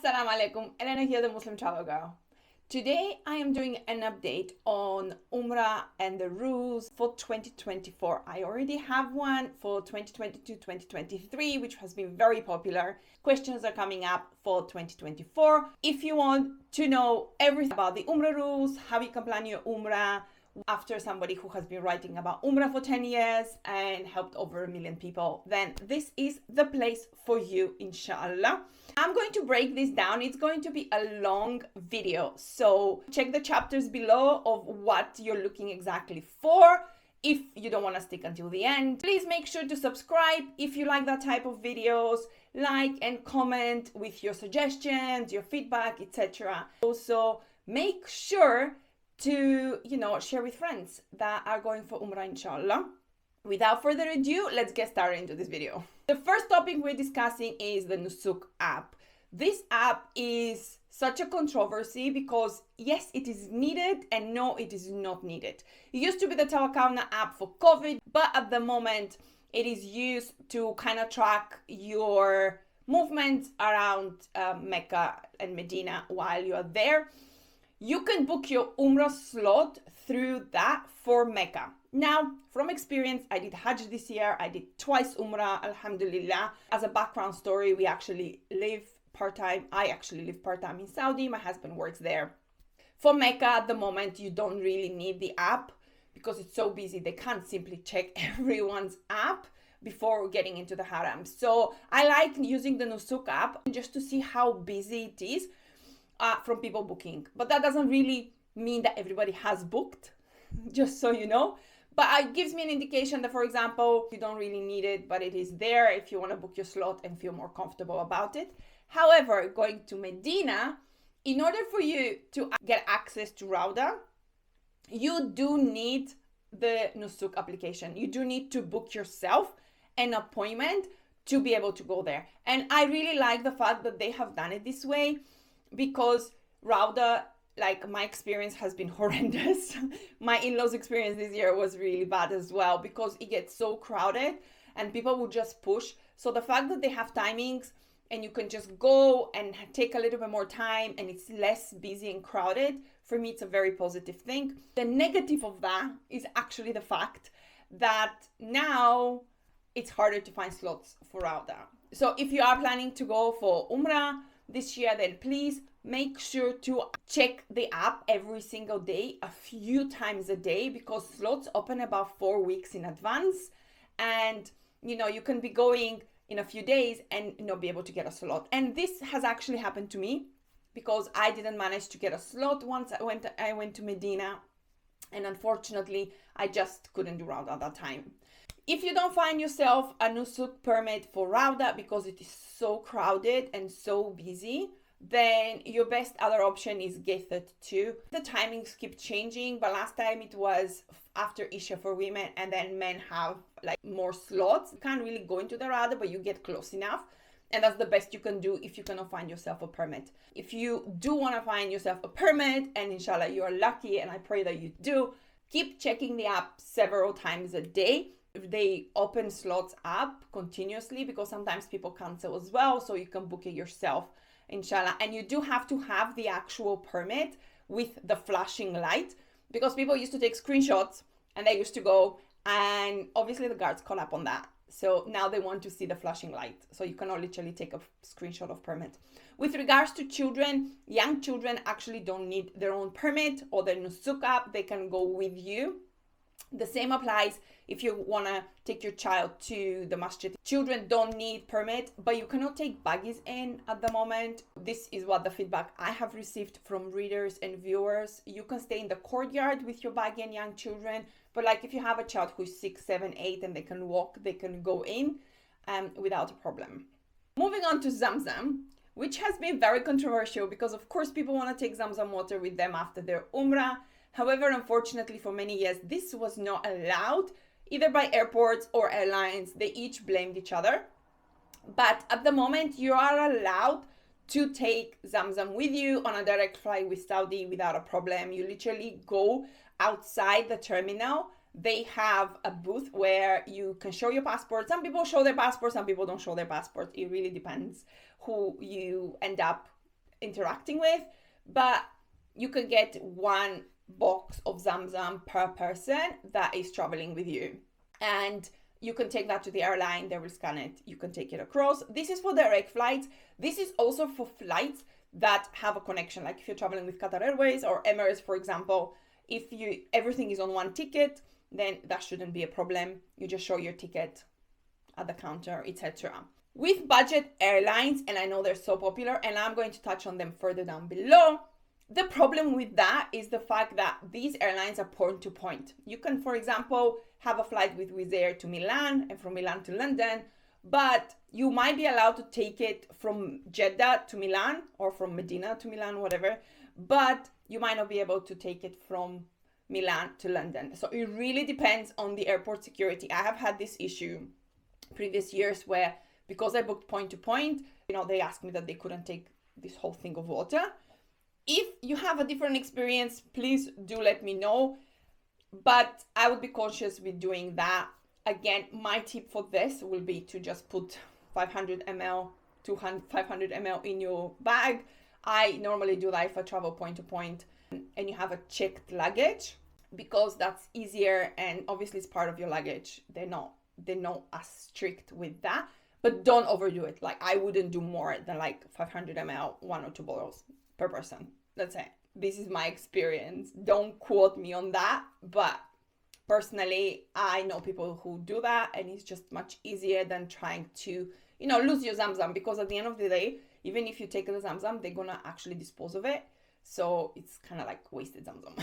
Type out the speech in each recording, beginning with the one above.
Assalamu alaikum, Elena here, the Muslim travel girl. Today I am doing an update on Umrah and the rules for 2024. I already have one for 2022-2023, which has been very popular. Questions are coming up for 2024. If you want to know everything about the Umrah rules, how you can plan your Umrah, after somebody who has been writing about Umrah for 10 years and helped over 1 million people, then this is the place for you, inshallah. I'm going to break this down. It's going to be a long video, so check the chapters below of what you're looking exactly for. If you don't want to stick until the end, please make sure to subscribe if you like that type of videos, like and comment with your suggestions, your feedback, etc. Also, make sure to, share with friends that are going for Umrah, inshallah. Without further ado, let's get started into this video. The first topic we're discussing is the Nusuk app. This app is such a controversy because yes, it is needed and no, it is not needed. It used to be the Tawakkalna app for COVID, but at the moment it is used to kind of track your movements around Mecca and Medina while you are there. You can book your Umrah slot through that for Mecca. Now, from experience, I did Hajj this year. I did twice Umrah, alhamdulillah. As a background story, we actually live part-time. I actually live part-time in Saudi. My husband works there. For Mecca, at the moment, you don't really need the app because it's so busy. They can't simply check everyone's app before getting into the haram. So I like using the Nusuk app just to see how busy it is. From people booking, but that doesn't really mean that everybody has booked, just so you know. But it gives me an indication that, for example, you don't really need it, but it is there if you want to book your slot and feel more comfortable about it. However, going to Medina, in order for you to get access to Rawdah, you do need the Nusuk application. You do need to book yourself an appointment to be able to go there. And I really like the fact that they have done it this way, because Rawdah, like, my experience has been horrendous. My in-laws experience this year was really bad as well because it gets so crowded and people will just push. So the fact that they have timings and you can just go and take a little bit more time and it's less busy and crowded, for me it's a very positive thing. The negative of that is actually the fact that now it's harder to find slots for Rawdah. So if you are planning to go for Umrah this year, then please make sure to check the app every single day, a few times a day, because slots open about 4 weeks in advance. And you can be going in a few days and not be able to get a slot. And this has actually happened to me because I didn't manage to get a slot once I went to Medina, and unfortunately I just couldn't do Rawdah at that time. If you don't find yourself a Nusuk permit for Rawdah because it is so crowded and so busy, then your best other option is Gate 32. The timings keep changing, but last time it was after Isha for women, and then men have more slots. You can't really go into the Rawdah, but you get close enough. And that's the best you can do if you cannot find yourself a permit. If you do want to find yourself a permit, and inshallah you are lucky, and I pray that you do, keep checking the app several times a day. They open slots up continuously because sometimes people cancel as well, so you can book it yourself, inshallah. And you do have to have the actual permit with the flashing light, because people used to take screenshots and they used to go, and obviously the guards call up on that. So now they want to see the flashing light, so you cannot literally take a screenshot of permit. With regards to children, young children actually don't need their own permit or their Nusuk app. They can go with you. The same applies if you want to take your child to the masjid. Children don't need permit, but you cannot take buggies in at the moment. This is what the feedback I have received from readers and viewers. You can stay in the courtyard with your buggy and young children, but if you have a child who's 6, 7, 8 and they can walk, they can go in without a problem. Moving on to Zamzam, which has been very controversial because of course people want to take Zamzam water with them after their Umrah. However, unfortunately, for many years, this was not allowed, either by airports or airlines. They each blamed each other. But at the moment, you are allowed to take Zamzam with you on a direct flight with Saudi without a problem. You literally go outside the terminal. They have a booth where you can show your passport. Some people show their passport, some people don't show their passport. It really depends who you end up interacting with, but you can get one box of Zamzam per person that is traveling with you. And you can take that to the airline, they will scan it, you can take it across. This is for direct flights. This is also for flights that have a connection, like if you're traveling with Qatar Airways or Emirates, for example. If everything is on one ticket, then that shouldn't be a problem. You just show your ticket at the counter, etc. With budget airlines, and I know they're so popular, and I'm going to touch on them further down below, the problem with that is the fact that these airlines are point to point. You can, for example, have a flight with Wizz Air to Milan and from Milan to London, but you might be allowed to take it from Jeddah to Milan or from Medina to Milan, whatever, but you might not be able to take it from Milan to London. So it really depends on the airport security. I have had this issue previous years where, because I booked point to point, they asked me that they couldn't take this whole thing of water. If you have a different experience, please do let me know, but I would be cautious with doing that. Again, my tip for this will be to just put 500 ml, 500 ml in your bag. I normally do that if I travel point to point and you have a checked luggage, because that's easier, and obviously it's part of your luggage. They're not as strict with that, but don't overdo it. Like, I wouldn't do more than like 500 ml, 1 or 2 bottles per person. That's it. This is my experience. Don't quote me on that, but personally, I know people who do that, and it's just much easier than trying to, lose your Zamzam, because at the end of the day, even if you take the Zamzam, they're gonna actually dispose of it. So it's kind of like wasted Zamzam.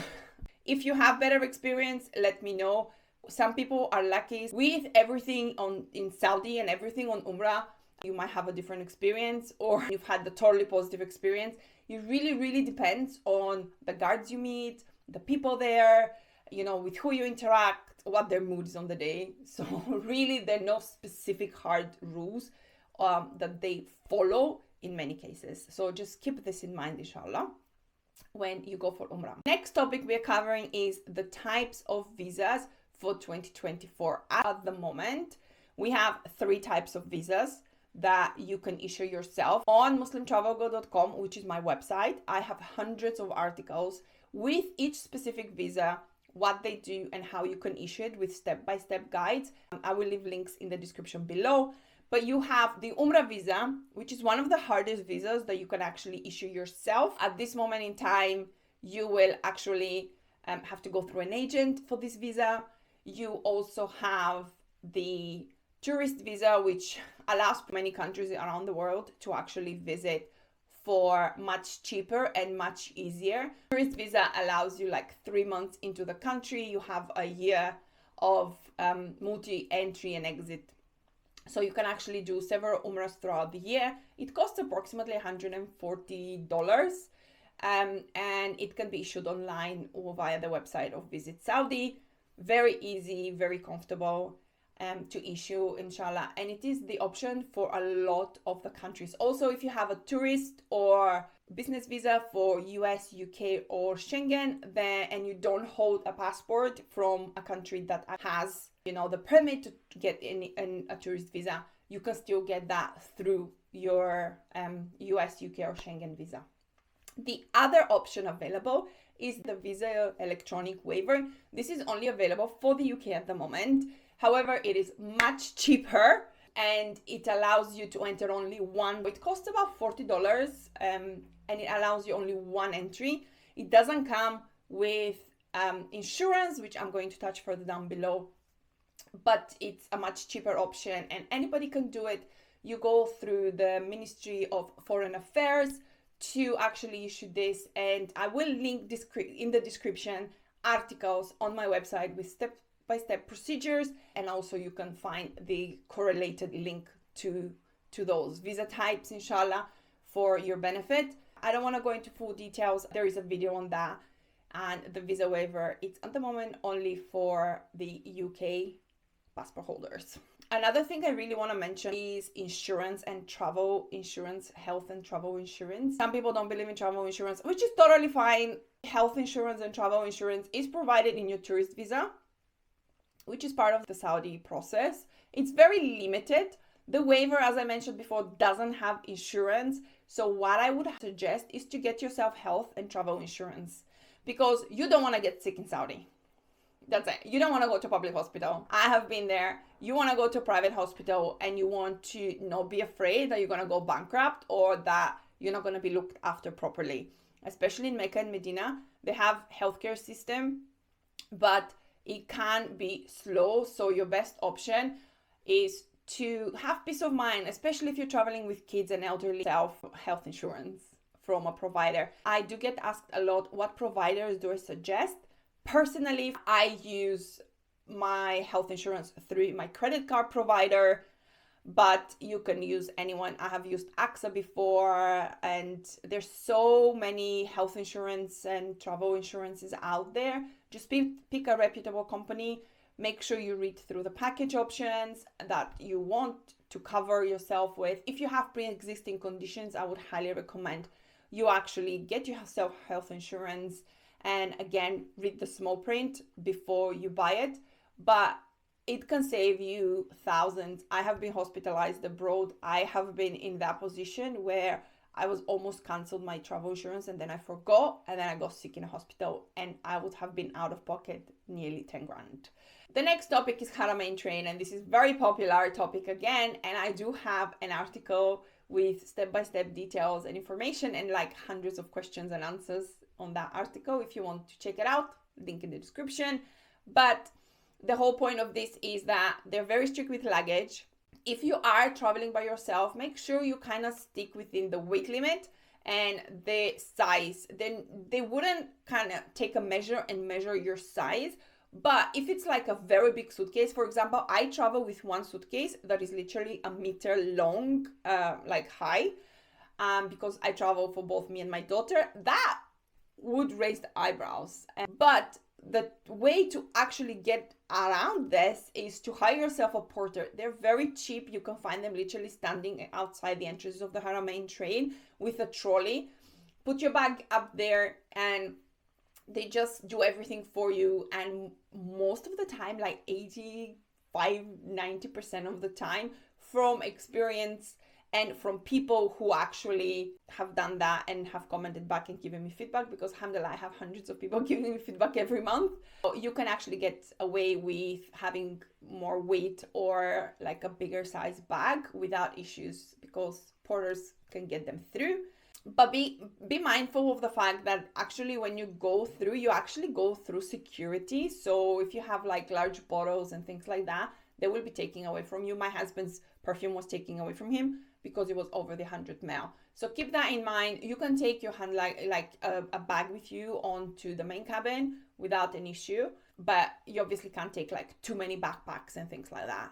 If you have better experience, let me know. Some people are lucky with everything in Saudi and everything on Umrah. You might have a different experience, or you've had the totally positive experience. It really, really depends on the guards you meet, the people there, with who you interact, what their mood is on the day. So really, there are no specific hard rules that they follow in many cases. So just keep this in mind, inshallah, when you go for Umrah. Next topic we are covering is the types of visas for 2024. At the moment, we have 3 types of visas that you can issue yourself. On muslimtravelgo.com, which is my website, I have hundreds of articles with each specific visa, what they do and how you can issue it, with step-by-step guides. I will leave links in the description below. But you have the Umrah visa, which is one of the hardest visas that you can actually issue yourself. At this moment in time, you will actually have to go through an agent for this visa. You also have the tourist visa, which allows many countries around the world to actually visit for much cheaper and much easier. Tourist visa allows you like 3 months into the country. You have a year of multi-entry and exit. So you can actually do several Umrahs throughout the year. It costs approximately $140, and it can be issued online or via the website of Visit Saudi. Very easy, very comfortable to issue, inshallah. And it is the option for a lot of the countries. Also, if you have a tourist or business visa for US, UK or Schengen, and you don't hold a passport from a country that has the permit to get a tourist visa, you can still get that through your US, UK or Schengen visa. The other option available is the visa electronic waiver. This is only available for the UK at the moment. However, it is much cheaper and it allows you to enter only one. It costs about $40 and it allows you only one entry. It doesn't come with insurance, which I'm going to touch further down below, but it's a much cheaper option and anybody can do it. You go through the Ministry of Foreign Affairs to actually issue this, and I will link in the description articles on my website with step-by-step procedures, and also you can find the correlated link to those visa types, inshallah, for your benefit. I don't want to go into full details. There is a video on that, and the visa waiver, it's at the moment only for the UK passport holders. Another thing I really want to mention is insurance and travel insurance, health and travel insurance. Some people don't believe in travel insurance, which is totally fine. Health insurance and travel insurance is provided in your tourist visa, which is part of the Saudi process. It's very limited. The waiver, as I mentioned before, doesn't have insurance. So what I would suggest is to get yourself health and travel insurance, because you don't want to get sick in Saudi. That's it. You don't want to go to public hospital. I have been there. You want to go to a private hospital and you want to not be afraid that you're going to go bankrupt or that you're not going to be looked after properly. Especially in Mecca and Medina, they have healthcare system, but it can be slow. So your best option is to have peace of mind, especially if you're traveling with kids and elderly, health insurance from a provider. I do get asked a lot, what providers do I suggest? Personally, I use my health insurance through my credit card provider, but you can use anyone. I have used AXA before, and there's so many health insurance and travel insurances out there. Just pick a reputable company. Make sure you read through the package options that you want to cover yourself with. If you have pre-existing conditions, I would highly recommend you actually get yourself health insurance. And again, read the small print before you buy it, but it can save you thousands. I have been hospitalized abroad. I have been in that position where I was almost canceled my travel insurance and then I forgot and then I got sick in a hospital and I would have been out of pocket nearly 10 grand. The next topic is Haramain train, and this is very popular topic again, and I do have an article with step-by-step details and information and like hundreds of questions and answers on that article if you want to check it out, link in the description. But the whole point of this is that they're very strict with luggage. If you are traveling by yourself, make sure you kind of stick within the weight limit and the size. Then they wouldn't kind of take a measure and measure your size. But if it's like a very big suitcase, for example, I travel with one suitcase that is literally a meter long, like high, because I travel for both me and my daughter. That would raise the eyebrows. But the way to actually get around this is to hire yourself a porter. They're very cheap. You can find them literally standing outside the entrances of the Haramain train with a trolley. Put your bag up there and they just do everything for you. And most of the time, like 85-90% of the time, from experience and from people who actually have done that and have commented back and given me feedback, because alhamdulillah, I have hundreds of people giving me feedback every month. So you can actually get away with having more weight or like a bigger size bag without issues, because porters can get them through. But be mindful of the fact that actually when you go through, you actually go through security. So if you have like large bottles and things like that, they will be taking away from you. My husband's perfume was taken away from him because it was over the 100 ml. So keep that in mind. You can take your hand like a bag with you onto the main cabin without an issue, but you obviously can't take like too many backpacks and things like that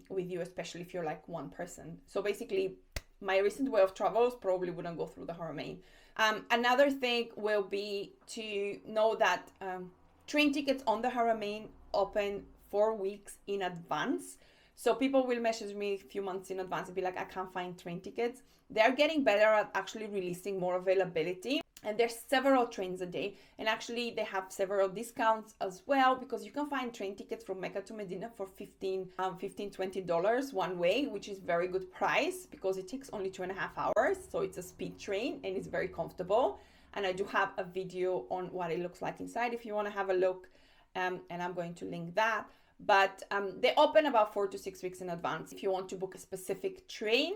with you, especially if you're like one person. So basically, my recent way of travels probably wouldn't go through the Haramain. Another thing will be to know that train tickets on the Haramain open 4 weeks in advance. So people will message me a few months in advance and be like, I can't find train tickets. They're getting better at actually releasing more availability. And there's several trains a day. And actually they have several discounts as well, because you can find train tickets from Mecca to Medina for $20 one way, which is very good price because it takes only 2.5 hours. So it's a speed train and it's very comfortable. And I do have a video on what it looks like inside if you want to have a look. And I'm going to link that. But they open about 4 to 6 weeks in advance if you want to book a specific train.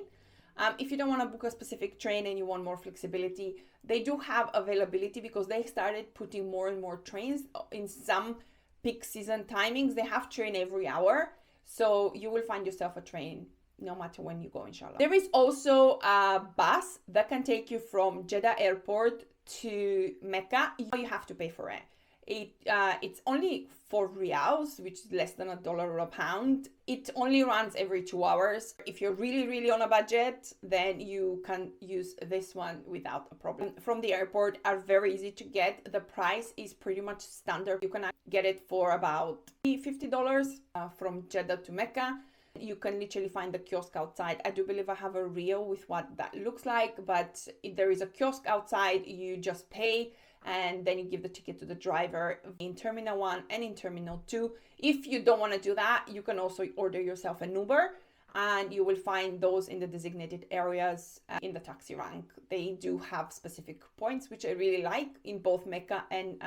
If you don't want to book a specific train and you want more flexibility, they do have availability because they started putting more and more trains in some peak season timings. They have train every hour. So you will find yourself a train no matter when you go, inshallah. There is also a bus that can take you from Jeddah airport to Mecca. You have to pay for it. It's only 4 riyals, which is less than $1 or a pound. It only runs every 2 hours. If you're really on a budget, then you can use this one without a problem. From the airport are very easy to get. The price is pretty much standard. You can get it for about $50 from Jeddah to Mecca. You can literally find the kiosk outside. I do believe I have a reel with what that looks like, but if there is a kiosk outside, you just pay and then you give the ticket to the driver in Terminal 1 and in Terminal 2. If you don't want to do that, you can also order yourself an Uber. and you will find those in the designated areas in the taxi rank. They do have specific points, which I really like, in both Mecca and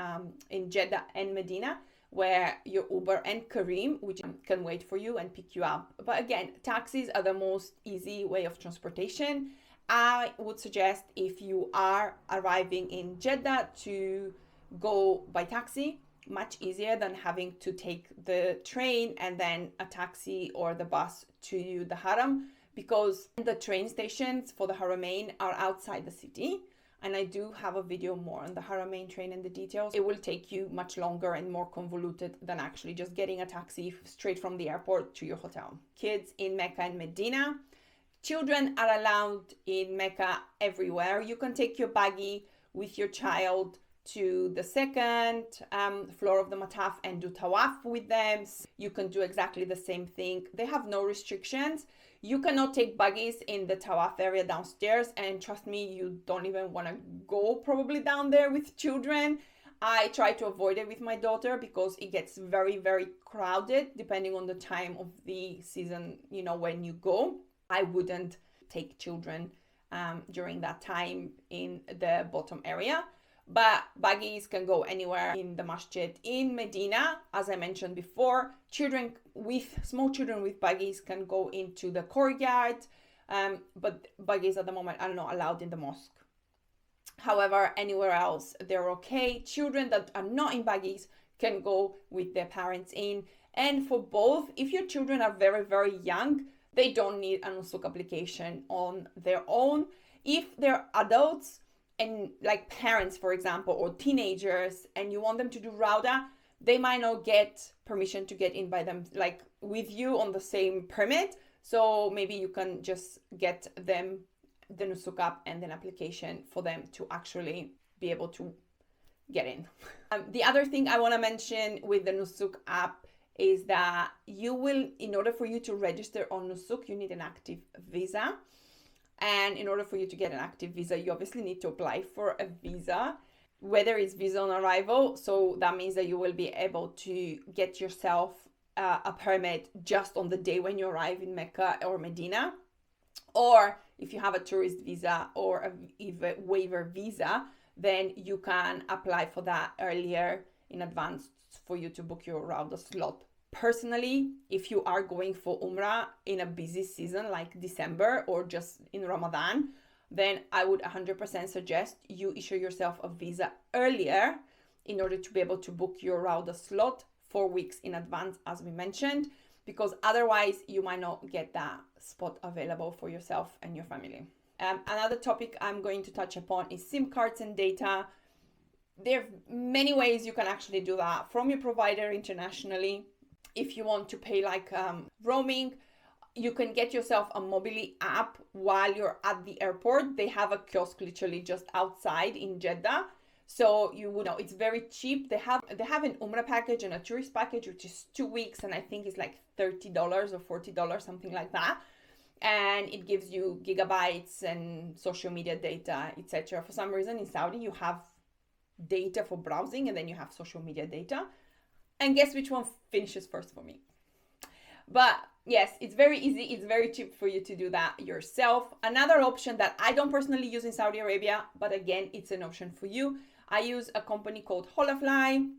in Jeddah and Medina, where your Uber and Kareem, which can wait for you and pick you up. But again, taxis are the most easy way of transportation. I would suggest, if you are arriving in Jeddah, to go by taxi. Much easier than having to take the train and then a taxi or the bus to the Haram, because the train stations for the Haramain are outside the city. And I do have a video more on the Haramain train and the details. It will take you much longer and more convoluted than actually just getting a taxi straight from the airport to your hotel. Kids in Mecca and Medina. Children are allowed in Mecca everywhere. You can take your buggy with your child to the second floor of the Mataf and do tawaf with them. You can do exactly the same thing. They have no restrictions. You cannot take buggies in the tawaf area downstairs, and trust me, you don't even want to go probably down there with children. I try to avoid it with my daughter because it gets very, very crowded depending on the time of the season, when you go. I wouldn't take children during that time in the bottom area. But buggies can go anywhere in the masjid. In Medina, as I mentioned before, small children with buggies can go into the courtyard, but buggies at the moment are not allowed in the mosque. However, anywhere else, they're okay. Children that are not in buggies can go with their parents in. And for both, if your children are very, very young, they don't need a Nusuk application on their own. If they're adults, and like parents, for example, or teenagers, and you want them to do Rawdah, they might not get permission to get in by them, like with you on the same permit. So maybe you can just get them the Nusuk app and an application for them to actually be able to get in. The other thing I want to mention with the Nusuk app is that in order for you to register on Nusuk, you need an active visa. And in order for you to get an active visa, you obviously need to apply for a visa, whether it's visa on arrival. So that means that you will be able to get yourself a permit just on the day when you arrive in Mecca or Medina. Or if you have a tourist visa or a waiver visa, then you can apply for that earlier in advance for you to book your Rawdah slot. Personally, if you are going for Umrah in a busy season like December or just in Ramadan, then I would 100% suggest you issue yourself a visa earlier in order to be able to book your Rawdah slot 4 weeks in advance, as we mentioned, because otherwise you might not get that spot available for yourself and your family. Another topic I'm going to touch upon is SIM cards and data. There are many ways you can actually do that from your provider internationally. If you want to pay like roaming, you can get yourself a Mobily app while you're at the airport. They have a kiosk literally just outside in Jeddah. So you would know it's very cheap. They have an Umrah package and a tourist package, which is 2 weeks, and I think it's like $30 or $40, something like that. And it gives you gigabytes and social media data, etc. For some reason in Saudi you have data for browsing and then you have social media data. And guess which one finishes first for me? But yes, it's very easy. It's very cheap for you to do that yourself. Another option that I don't personally use in Saudi Arabia, but again, it's an option for you. I use a company called Holafly.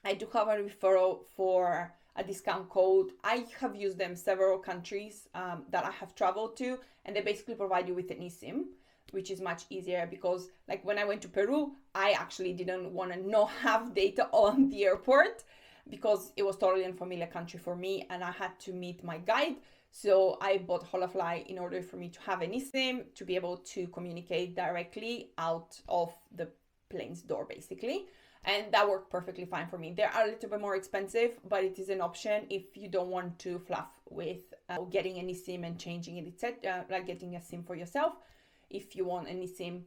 I do have a referral for a discount code. I have used them several countries that I have traveled to, and they basically provide you with an eSIM, which is much easier because like when I went to Peru, I actually didn't want to not have data on the airport, because it was totally unfamiliar country for me and I had to meet my guide. So I bought Holafly in order for me to have an eSIM to be able to communicate directly out of the plane's door basically. And that worked perfectly fine for me. They are a little bit more expensive, but it is an option if you don't want to fluff with getting an eSIM and changing it, etc. Like getting a SIM for yourself. If you want an eSIM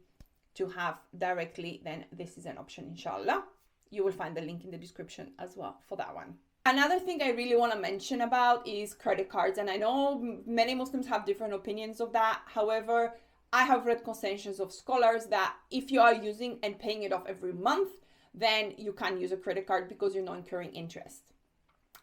to have directly, then this is an option, inshallah. You will find the link in the description as well for that one. Another thing I really want to mention about is credit cards. And I know many Muslims have different opinions of that. However, I have read consensus of scholars that if you are using and paying it off every month, then you can use a credit card because you're not incurring interest.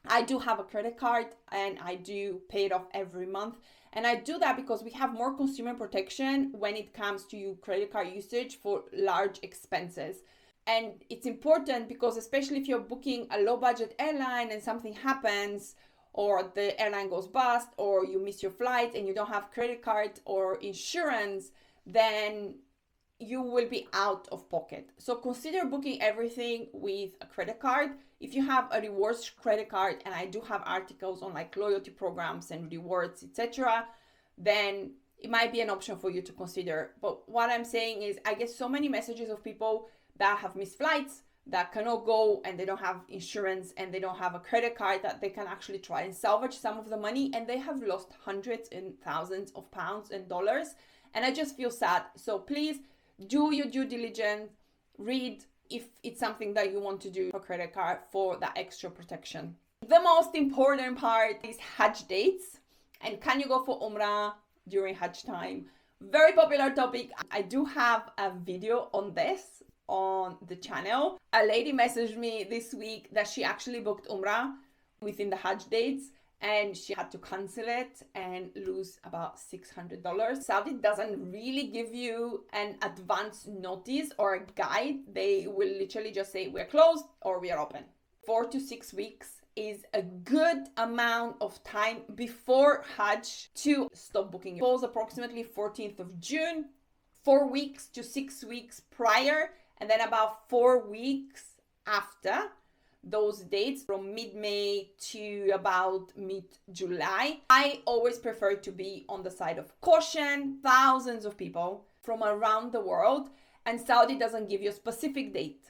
I do have a credit card and I do pay it off every month. And I do that because we have more consumer protection when it comes to credit card usage for large expenses. And it's important because especially if you're booking a low budget airline and something happens, or the airline goes bust, or you miss your flight and you don't have credit card or insurance, then you will be out of pocket. So consider booking everything with a credit card. If you have a rewards credit card, and I do have articles on like loyalty programs and rewards, etc., then it might be an option for you to consider. But what I'm saying is I get so many messages of people that have missed flights, that cannot go, and they don't have insurance and they don't have a credit card that they can actually try and salvage some of the money, and they have lost hundreds and thousands of pounds and dollars. And I just feel sad. So please do your due diligence, read if it's something that you want to do for credit card for that extra protection. The most important part is Hajj dates, and can you go for Umrah during Hajj time? Very popular topic. I do have a video on this on the channel. A lady messaged me this week that she actually booked Umrah within the Hajj dates, and she had to cancel it and lose about $600. Saudi doesn't really give you an advance notice or a guide. They will literally just say we're closed or we are open. 4 to 6 weeks is a good amount of time before Hajj to stop booking. Suppose approximately 14th of June, 4 weeks to 6 weeks prior, and then about 4 weeks after those dates, from mid-May to about mid-July. I always prefer to be on the side of caution. Thousands of people from around the world, and Saudi doesn't give you a specific date.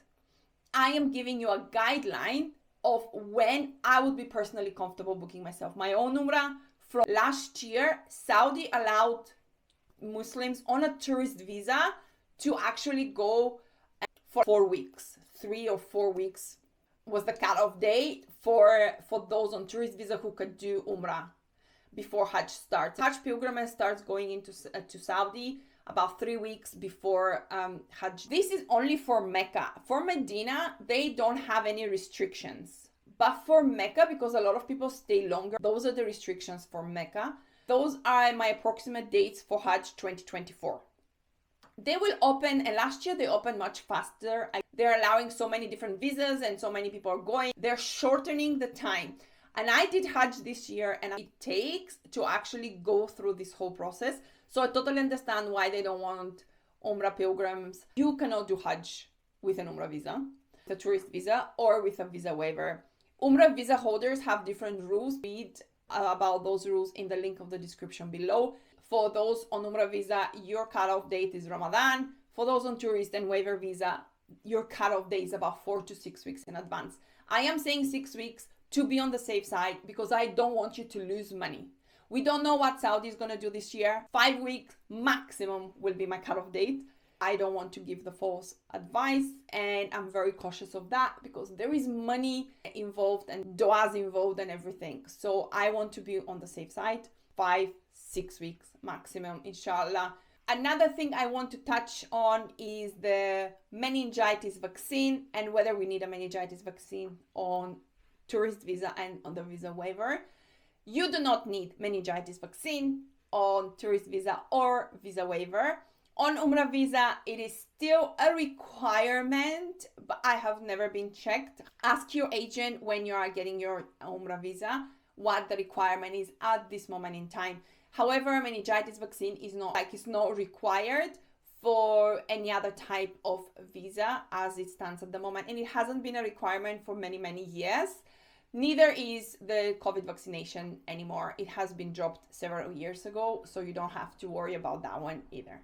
I am giving you a guideline of when I would be personally comfortable booking myself my own Umrah. From last year, Saudi allowed Muslims on a tourist visa to actually go for 4 weeks. 3 or 4 weeks was the cutoff date for those on tourist visa who could do Umrah before Hajj starts. Hajj pilgrimage starts going into to Saudi about 3 weeks before Hajj. This is only for Mecca. For Medina, they don't have any restrictions. But for Mecca, because a lot of people stay longer, those are the restrictions for Mecca. Those are my approximate dates for Hajj 2024. They will open, and last year they opened much faster. They're allowing so many different visas and so many people are going. They're shortening the time. And I did Hajj this year, and it takes to actually go through this whole process. So I totally understand why they don't want Umrah pilgrims. You cannot do Hajj with an Umrah visa, the tourist visa, or with a visa waiver. Umrah visa holders have different rules. Read about those rules in the link of the description below. For those on Umrah visa, your cutoff date is Ramadan. For those on tourist and waiver visa, your cutoff date is about 4 to 6 weeks in advance. I am saying 6 weeks to be on the safe side because I don't want you to lose money. We don't know what Saudi is going to do this year. 5 weeks maximum will be my cutoff date. I don't want to give the false advice, and I'm very cautious of that because there is money involved and du'as involved and everything. So I want to be on the safe side. 5, 6 weeks maximum, inshallah. Another thing I want to touch on is the meningitis vaccine and whether we need a meningitis vaccine on tourist visa and on the visa waiver. You do not need meningitis vaccine on tourist visa or visa waiver. On Umrah visa, it is still a requirement, but I have never been checked. Ask your agent when you are getting your Umrah visa what the requirement is at this moment in time. However, meningitis vaccine is not required for any other type of visa as it stands at the moment, and it hasn't been a requirement for many years. Neither is the COVID vaccination anymore. It has been dropped several years ago, so you don't have to worry about that one either.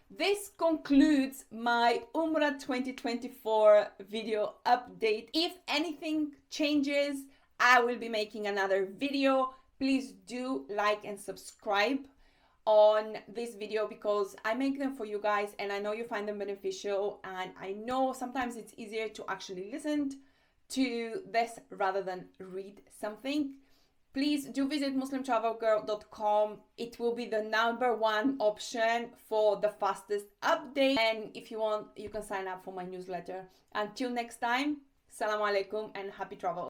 This concludes my Umrah 2024 video update. If anything changes, I will be making another video. Please do like and subscribe on this video because I make them for you guys and I know you find them beneficial, and I know sometimes it's easier to actually listen to this rather than read something. Please do visit muslimtravelgirl.com. It will be the #1 option for the fastest update, and if you want, you can sign up for my newsletter. Until next time, Assalamu alaikum and happy travel.